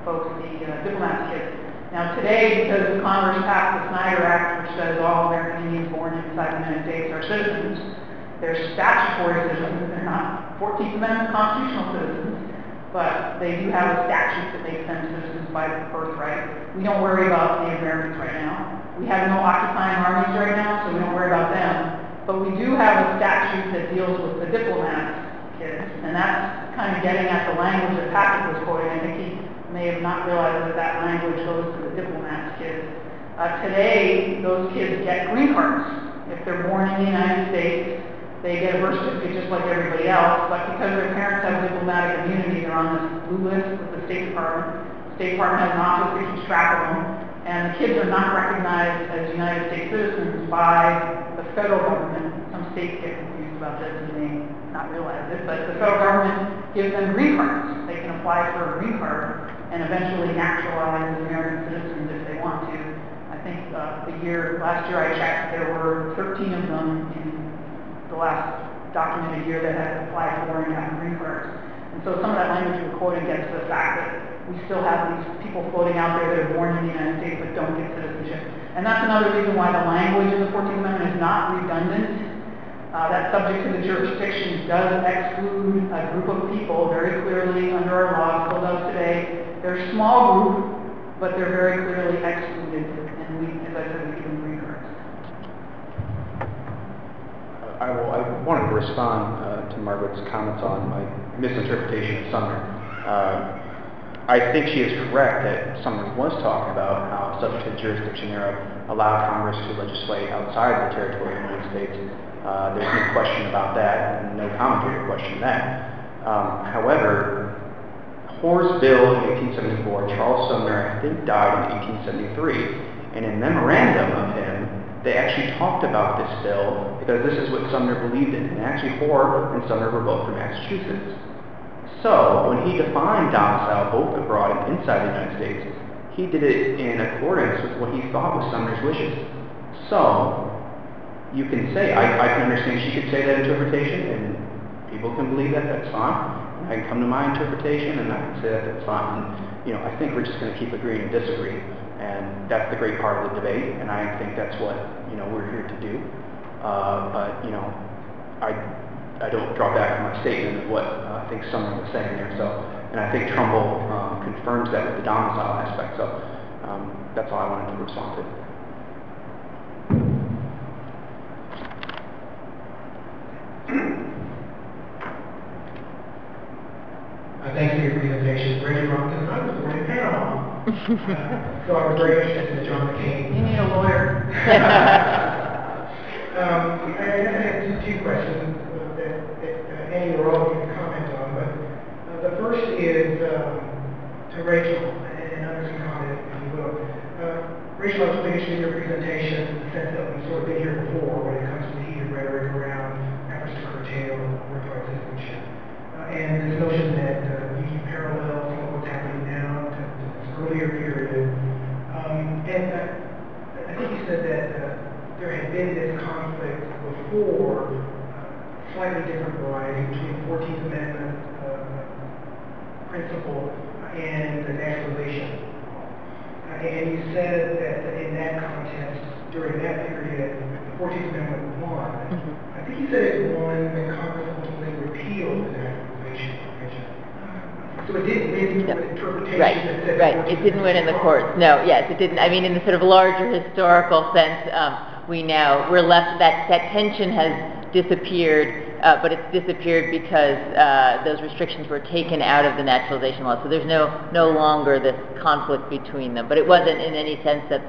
folks, the diplomats kids. Now today, because Congress passed the Snyder Act, which says all American Indians born inside the United States are citizens, they're statutory citizens. They're not 14th Amendment constitutional citizens, but they do have a statute that makes them citizens by birthright. We don't worry about Native Americans right now. We have no occupying armies right now, so we don't worry about them. But we do have a statute that deals with the diplomats kids, and that's kind of getting at the language that Patrick was quoting. I think he may have not realized that language goes to the diplomats kids. Today, those kids get green cards. If they're born in the United States, they get a birth certificate just like everybody else, but because their parents have diplomatic immunity, they're on this blue list with the State Department. The State Department has an office that keeps track of them, and the kids are not recognized as United States citizens by the federal government. Some states get confused about this and may not realize it, but the federal government gives them green cards. They can apply for a green card and eventually naturalize as American citizens if they want to. I think last year I checked, there were 13 of them in the last documented year that had applied for and gotten green cards. And so some of that language we're quoting gets to the fact that we still have these people floating out there that are born in the United States but don't get citizenship. And that's another reason why the language of the 14th Amendment is not redundant. That subject to the jurisdiction does exclude a group of people very clearly under our law, still does today. They're a small group, but they're very clearly excluded, and we, as I said, we give them green cards. I wanted to respond to Margaret's comments on my misinterpretation of Sumner. I think she is correct that Sumner was talking about how subject to the jurisdiction era allowed Congress to legislate outside the territory of the United States. There's no question about that, and no commentator questioned that. However, Hoare's bill in 1874, Charles Sumner, I think, died in 1873, and in memorandum of him, they actually talked about this bill because this is what Sumner believed in. And actually, Hoare and Sumner were both from Massachusetts. So, when he defined domicile both abroad and inside the United States, he did it in accordance with what he thought was Sumner's wishes. So, you can say, I can understand she could say that interpretation, and people can believe that, that's fine. I can come to my interpretation, and I can say that, that's fine. And, I think we're just going to keep agreeing and disagree. And that's the great part of the debate, and I think that's what, we're here to do. But, I don't draw back from my statement of what I think Sumner was saying there. So, and I think Trumbull confirms that with the domicile aspect. So, that's all I wanted to respond to. Thanks for your presentation. Brady Rumpkin. I was born in Panama, so I was very interested in John McCain. You need a lawyer. I have two questions that any or all of you can comment on, but the first is to Rachel, and others can comment if you will. Rachel, I was really interested in your presentation in the sense that we've sort of been here before when it comes to the heated rhetoric around efforts to curtail birthright citizenship. And this notion that you can parallel some of what's happening now to this earlier period. And I think you said that there had been this conflict before, slightly different variety, between the 14th Amendment principle and the naturalization. And you said that in that context, during that period, the 14th Amendment won. I think you said it won when Congress ultimately repealed the naturalization provision. So it didn't win with interpretation that said... Right, it didn't win in the courts. No, yes, it didn't. I mean, in the sort of larger historical sense, we're left, that tension has disappeared, but it's disappeared because those restrictions were taken out of the naturalization law. So there's no longer this conflict between them. But it wasn't in any sense that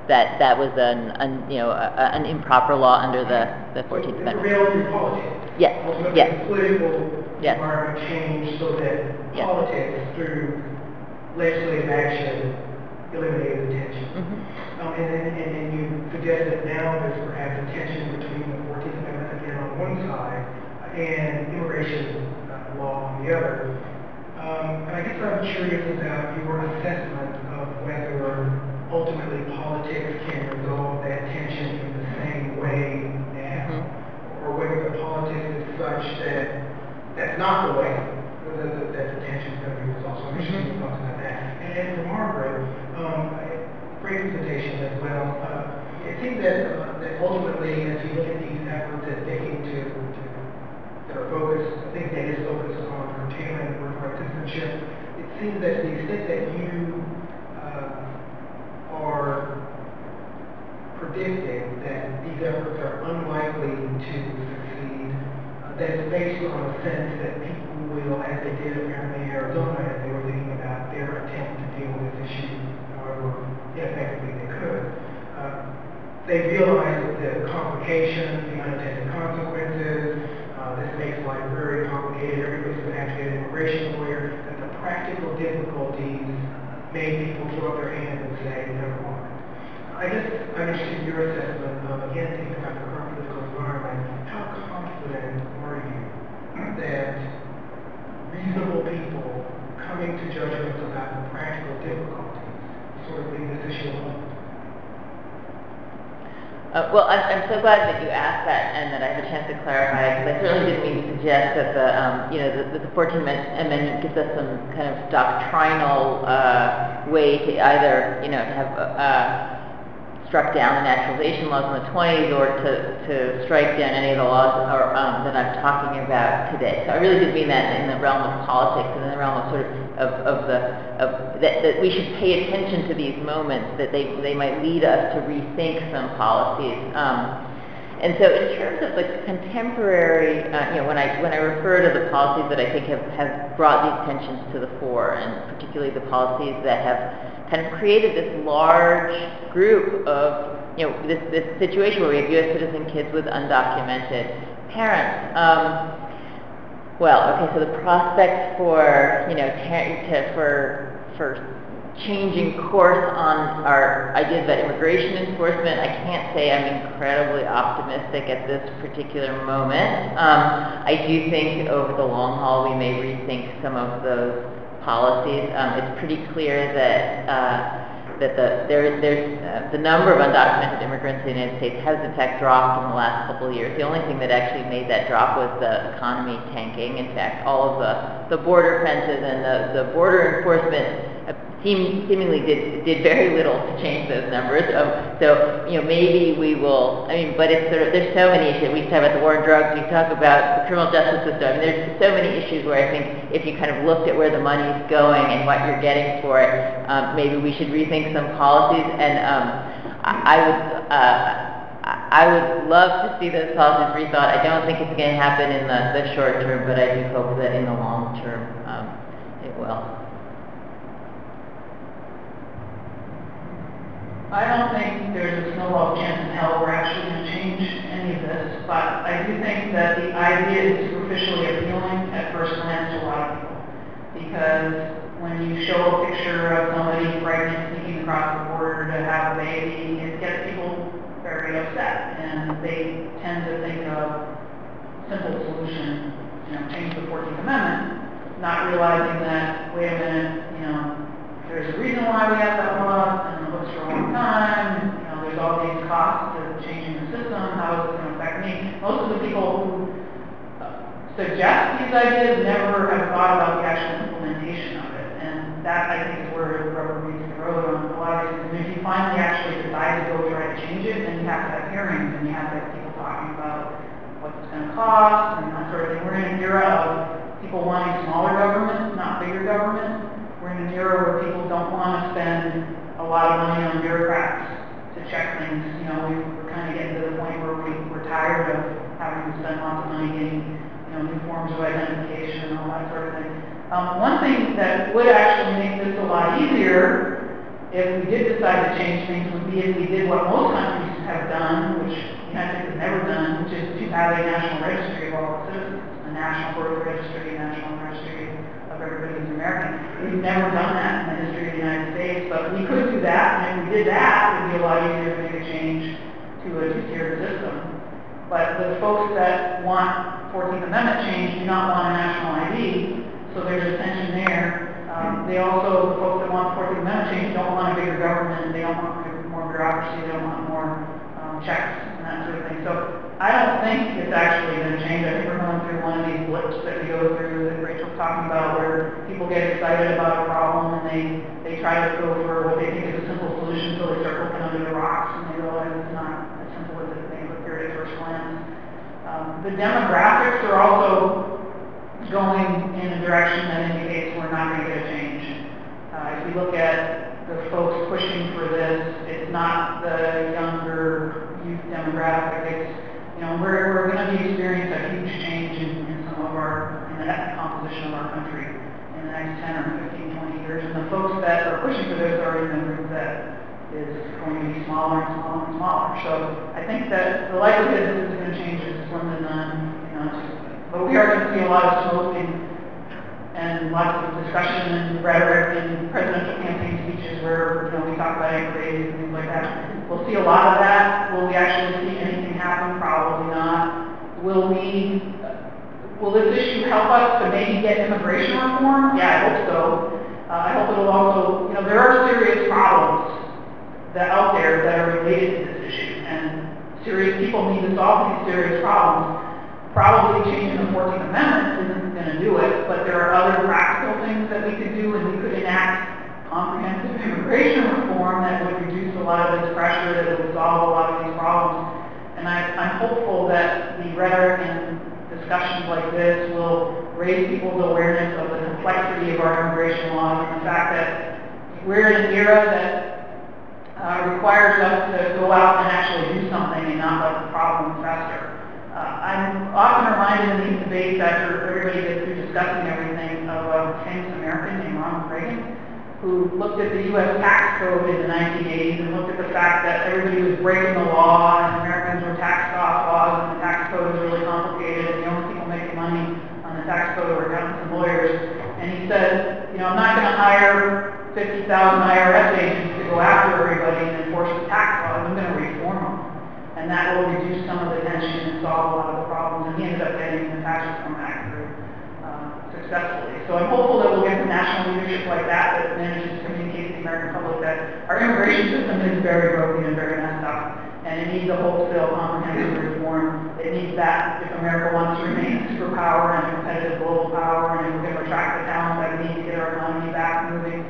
that was an improper law under the 14th Amendment. It prevailed in politics. Yes, ultimately, yes. the political environment changed so that politics, through legislative action, eliminated the tension. And you suggest that now there's perhaps a tension between the 14th Amendment again on one side and immigration law on the other. And I guess I'm curious about your assessment of whether ultimately politics can resolve that tension in the same way now, or whether the politics is such that that's not the way that the tension is going to be resolved. So I'm interested in your thoughts about that. And for Margaret, great presentation as well. It seems that ultimately, as you look at these efforts that are focused, I think that is focused on curtailing birthright citizenship, it seems that to the extent that you are predicting that these efforts are unlikely to succeed, that it's based on a sense that people will, as they did apparently in Arizona, as they were thinking about their attempt to deal with this issue, however ineffectively they could, they realized the complications, the unintended consequences. This makes life very complicated. Everybody's going to have to get an immigration lawyer. That the practical difficulties made people throw up their hands and say, never mind. I guess I'm interested in your assessment of, again, thinking about the current political environment. How confident are you that reasonable people coming to judgments about the practical difficulties sort of leave this issue alone? Well, I'm so glad that you asked that and that I have a chance to clarify, because I certainly didn't mean to suggest that the 14th Amendment gives us some kind of doctrinal way to either, to have struck down the naturalization laws in the 20s or to strike down any of the laws that I'm talking about today. So I really did mean that in the realm of politics and in the realm of sort of that we should pay attention to these moments, that they might lead us to rethink some policies. And so in terms of the contemporary, when I refer to the policies that I think have brought these tensions to the fore, and particularly the policies that have kind of created this large group of, this situation where we have U.S. citizen kids with undocumented parents. So the prospect for, for changing course on our ideas about immigration enforcement, I can't say I'm incredibly optimistic at this particular moment. I do think over the long haul we may rethink some of those policies. It's pretty clear that the number of undocumented immigrants in the United States has in fact dropped in the last couple of years. The only thing that actually made that drop was the economy tanking. In fact, all of the border fences and the border enforcement seemingly did very little to change those numbers. Maybe we will, but it's sort of, there's so many issues. We talk about the war on drugs, we talk about the criminal justice system. There's so many issues where I think if you kind of looked at where the money's going and what you're getting for it, maybe we should rethink some policies. And I would love to see those policies rethought. I don't think it's going to happen in the short term, but I do hope that in the long term it will. I don't think there's a snowball chance in hell we're actually going to change any of this, but I do think that the idea is superficially appealing at first glance to a lot of people. Because when you show a picture of somebody pregnant sneaking across the border to have a baby, it gets people very upset, and they tend to think of simple solution, change the 14th Amendment, not realizing that, wait a minute, there's a reason why we have that law, and it looks for a long time, there's all these costs to changing the system, how is it going to affect me? Most of the people who suggest these ideas never have thought about the actual implementation of it, and that, I think, is where the rubber meets the road on a lot of these things. And if you finally actually decide to go try to change it, then you have to have hearings, and you have to have people talking about what it's going to cost, and that sort of thing. We're in an era of people wanting smaller government, not bigger government. We're in an era where people don't want to spend a lot of money on bureaucrats to check things. We're kind of getting to the point where we're tired of having to spend lots of money getting, new forms of identification and all that sort of thing. One thing that would actually make this a lot easier if we did decide to change things would be if we did what most countries have done, which the United States has never done, which is to have a national registry of all citizens, a national birth registry, a national registry of everybody who's American. We've never done that in the history of the United States, but we could do that, and if we did that, it would be a lot easier to make a change to a two-tiered system. But the folks that want 14th Amendment change do not want a national ID, so there's a tension there. The folks that want 14th Amendment change don't want a bigger government, they don't want more bureaucracy, they don't want more checks and that sort of thing. So I don't think it's actually going to change. I think we're going through one of these blips that we go through that Rachel's talking about, where people get excited about a problem and they try to go for what they think is a simple solution until they start looking under the rocks and they realize it's not as simple as it may appear at first glance. The demographics are also going in a direction that indicates we're not going to get a change. If you look at the folks pushing for this, it's not the younger youth demographic. It's, we're going to be experiencing a huge change in the ethnic composition of our country in the next 10 or 15, 20 years. And the folks that are pushing for this are in the group that is going to be smaller and smaller and smaller. So I think that the likelihood that this is going to change is slim to none. But we are going to see a lot of smoke and lots of discussion and rhetoric and presidential campaign speeches where we talk about anchorage and things like that. We'll see a lot of that. Will we actually see anything happen? Probably not. Will this issue help us to maybe get immigration reform? Yeah, I hope so. I hope it'll also, there are serious problems out there that are related to this issue, and serious people need to solve these serious problems. Probably changing the 14th Amendment isn't going to do it, but there are other practical things that we could do, and we could enact comprehensive immigration reform that would reduce a lot of this pressure, that would solve a lot of these problems. And I'm hopeful that the rhetoric and discussions like this will raise people's awareness of the complexity of our immigration laws and the fact that we're in an era that requires us to go out and actually do something and not let the problem fester. I'm often reminded in these debates after everybody gets through discussing everything of a famous American named Ronald Reagan, who looked at the U.S. tax code in the 1980s and looked at the fact that everybody was breaking the law and Americans were taxed off laws and the tax code was really complicated and the only people making money on the tax code were accountants and lawyers. And he said, I'm not going to hire 50,000 IRS agents to go after everybody and enforce the tax laws. I'm going to reform them. And that will reduce some of the tension and solve a lot of the problems. And he ended up getting the Tax Reform Act through successfully. So I'm hopeful that we'll get some national leadership like that manages to communicate to the American public that our immigration system is very broken and very messed up. And it needs a wholesale comprehensive reform. It needs that if America wants to remain a superpower and a competitive global power, and if we're going to attract the talent that we need to get our economy back moving.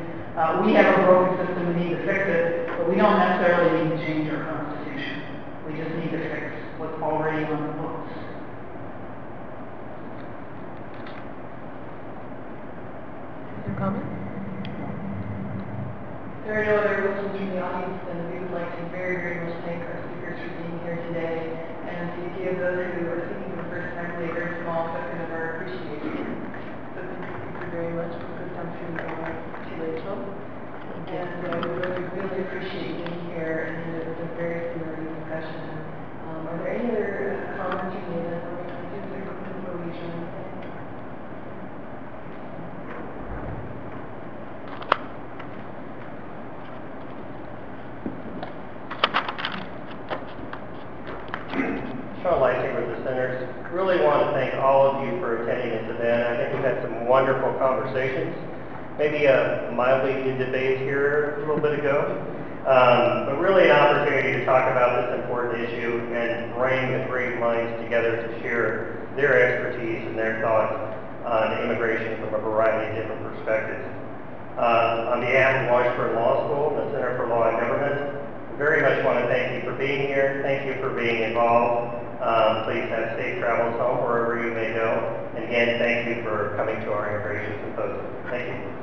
We have a broken system, we need to fix it, but we don't necessarily need to change our Constitution. We just need to fix what's already on the books. Your comments? There are no other questions from the audience, and we would like to very, very much thank our speakers for being here today, and to give those who are speaking for the first time a very small token of our appreciation. So thank you very much for the time to Rachel. And we really appreciate being here, and it was a very stimulating discussion. Are there any other comments you made that we can do before we join? Sean Lacey with the Centers. Really want to thank all of you for attending this event. I think we've had some wonderful conversations. Maybe a mildly heated debate here a little bit ago. But really an opportunity to talk about this important issue and bring the great minds together to share their expertise and their thoughts on immigration from a variety of different perspectives. On behalf of Washburn Law School and the Center for Law and Government, I very much want to thank you for being here. Thank you for being involved. Please have safe travels home wherever you may go. And again, thank you for coming to our immigration symposium. Thank you.